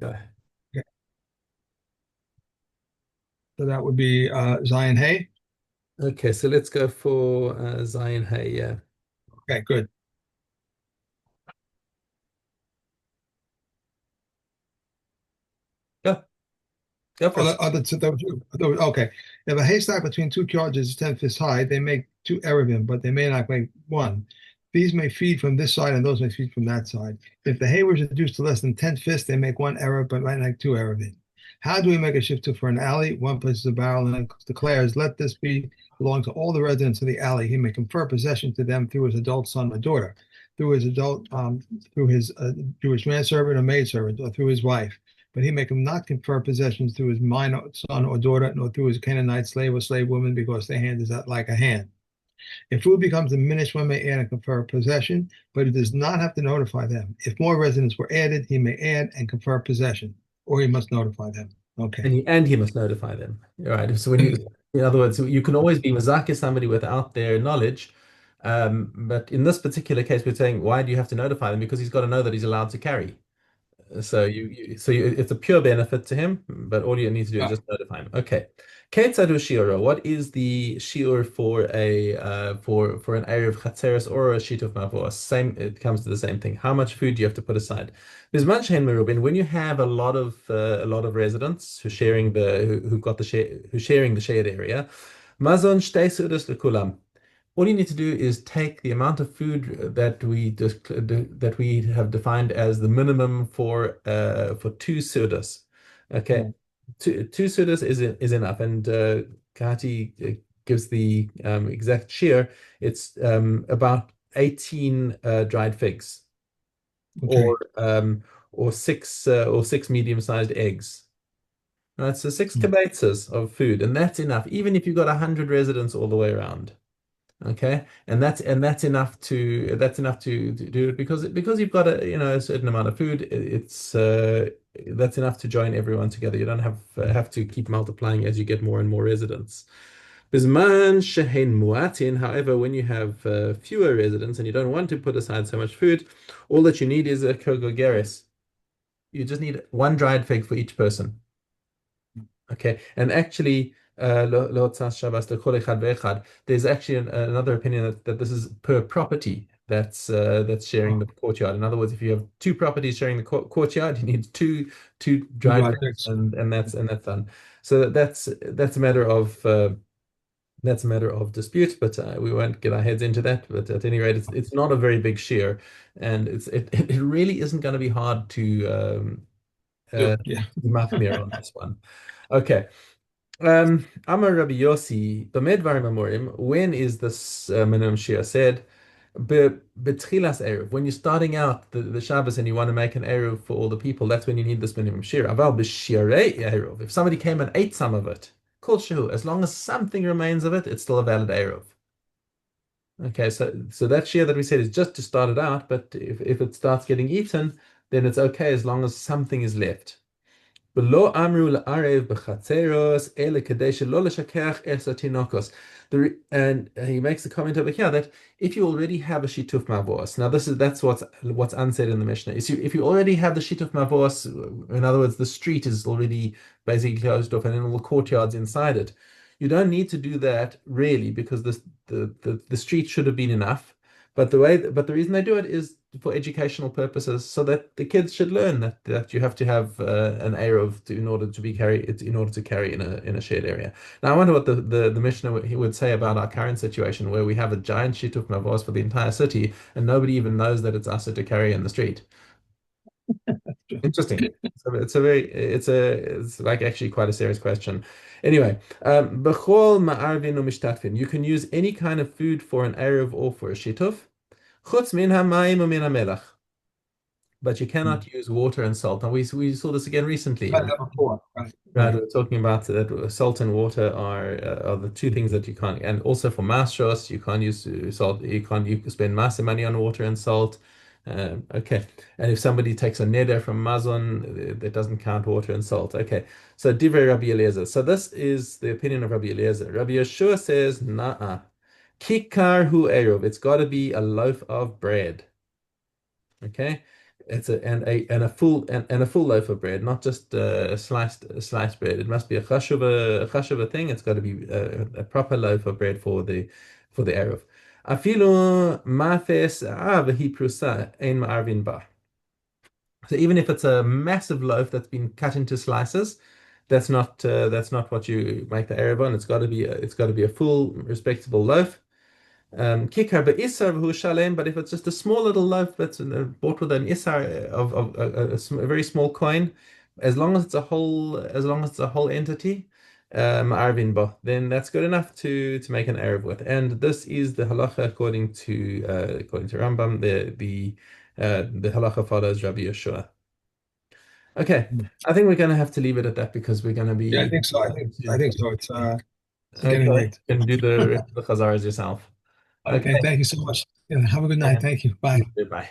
Go. Okay. So that would be Zion Hay. Okay, so let's go for Zion Hay. Yeah. Okay, good. Go. Go for it. Okay. If a haystack between two charges is 10 fists high, they make two Eruvin, but they may not make one. These may feed from this side and those may feed from that side. If the hay was reduced to less than 10 fists, they make one Eruv, but might make two Eruvin. How do we make a shift to for an alley? One places a barrel and declares, let this be belong to all the residents of the alley. He may confer possession to them through his adult son or daughter, through his adult, through his manservant or maidservant, or through his wife, but he make him not confer possessions through his minor son or daughter, nor through his Canaanite slave or slave woman, because their hand is not like a hand. If food becomes diminished, one may add and confer possession, but he does not have to notify them. If more residents were added, he may add and confer possession, or he must notify them. And Okay. he must notify them. Right. So when you, in other words, you can always be mazaki somebody without their knowledge. But in this particular case, we're saying, why do you have to notify them? Because he's got to know that he's allowed to carry. It's a pure benefit to him, but all you need to do is Uh, just notify him. Okay. Ketzadu shiura. What is the shiur for a for an area of chatzeres or a sheet of mavos? Same. It comes to the same thing. How much food do you have to put aside? Bisman shein merubin. When you have a lot of residents who've got the share who's sharing the shared area, mazon shtei sudas lekulam. All you need to do is take the amount of food that we have defined as the minimum for two sudas. Okay, yeah. two sudas is enough, and Kati gives the exact share. It's about 18 dried figs, Okay. or six medium-sized eggs. Right, so six Mm. kibetzes of food, and that's enough, even if you've got 100 residents all the way around. Okay, and that's enough to do it because you've got a certain amount of food. It's that's enough to join everyone together. You don't have to keep multiplying as you get more and more residents. Bisman shehein muatin. However, when you have fewer residents and you don't want to put aside so much food, all that you need is a kogogeres. You just need one dried fig for each person. Okay, and actually, there's actually another opinion that this is per property that's sharing the Oh, courtyard. In other words, if you have two properties sharing the courtyard, you need two two dried dried figs, figs. and that's done. So that's a matter of dispute, but we won't get our heads into that. But at any rate, it's not a very big share, and it really isn't going to be hard Do yeah. to machmir on this one. Okay. Amar Rabbi Yossi, B'med Dvarim Amorim, when is this minimum shir said? Betchilas Erev, when you're starting out the Shabbos and you want to make an Erev for all the people, that's when you need this minimum shir. Aval b'shirei Erev, if somebody came and ate some of it, kol shehu, as long as something remains of it, it's still a valid Erev. Okay, so that shir that we said is just to start it out, but if it starts getting eaten, then it's okay as long as something is left. ולא אמרו לערב בחצרות, אלא כדי שלא לשכח את התינוקות. And he makes a comment over here that if you already have a shituf mavos, now that's what's unsaid in the Mishnah. Is if you already have the shituf mavos, in other words, the street is already basically closed off and in all the courtyards inside it, you don't need to do that really because the street should have been enough. But the reason they do it is for educational purposes, so that the kids should learn that you have to have an Eruv in order to be carry it in order to carry in a shared area. Now, I wonder what the Mishnah he would say about our current situation, where we have a giant shituf mavos for the entire city, and nobody even knows that it's us to carry in the street. Interesting. So it's like actually quite a serious question. Anyway, b'chol ma'arvin u'mishtatfin. You can use any kind of food for an Eruv or for a shituf. Chutz min hamayim u'min hamelach, but you cannot use water and salt. Now we saw this again recently. Had that before. Right. Right, Right. we were talking about that salt and water are the two things that you can't, and also for mastros, you can't use salt. You spend massive money on water and salt. Okay, and if somebody takes a neder from mazon, that doesn't count water and salt. Okay, so divrei Rabbi Eliezer. So this is the opinion of Rabbi Eliezer. Rabbi Yeshua says, "Nah, kikar hu eruv. It's got to be a loaf of bread." Okay. It's a full loaf of bread, not just sliced bread. It must be a chashuva thing. It's got to be a proper loaf of bread for the eruv. Afilu mafes v'hi prusa ein ma'arvin ba. So even if it's a massive loaf that's been cut into slices, that's not what you make the eruv on. It's got to be a full respectable loaf. Kikar be'isar v'hu shalem, but if it's just a small little loaf that's bought with an isar of a very small coin, as long as it's a whole entity, ma'arvin bo, then that's good enough to make an erev with. And this is the halacha according to Rambam. The halacha follows Rabbi Yeshua. Okay, I think we're going to have to leave it at that because we're going to Yeah, I be think so. I think so. It's getting okay. late. You can do the rest of the chazaras yourself. Okay, Okay. thank you so much. Yeah, have a good night. Thank you. Bye. Bye.